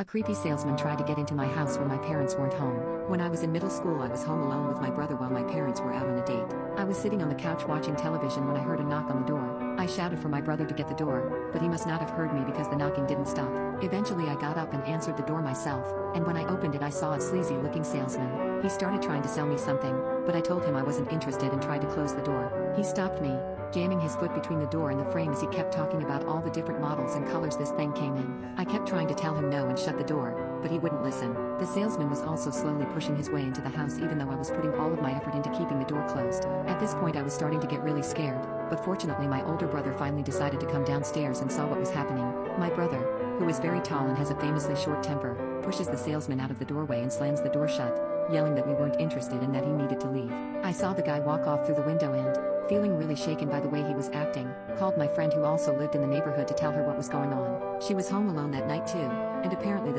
A creepy salesman tried to get into my house when my parents weren't home. When I was in middle school, I was home alone with my brother while my parents were out on a date. I was sitting on the couch watching television when I heard a knock on the door. I shouted for my brother to get the door, but he must not have heard me because the knocking didn't stop. Eventually I got up and answered the door myself, and when I opened it I saw a sleazy-looking salesman. He started trying to sell me something, but I told him I wasn't interested and tried to close the door. He stopped me, jamming his foot between the door and the frame as he kept talking about all the different models and colors this thing came in. I kept trying to tell him no and shut the door, but he wouldn't listen. The salesman was also slowly pushing his way into the house even though I was putting all of my effort into keeping the door closed. At this point I was starting to get really scared, but fortunately my older brother finally decided to come downstairs and saw what was happening. My brother, who is very tall and has a famously short temper, pushes the salesman out of the doorway and slams the door shut, yelling that we weren't interested and that he needed to leave. I saw the guy walk off through the window and, feeling really shaken by the way he was acting, called my friend who also lived in the neighborhood to tell her what was going on. She was home alone that night too, and apparently the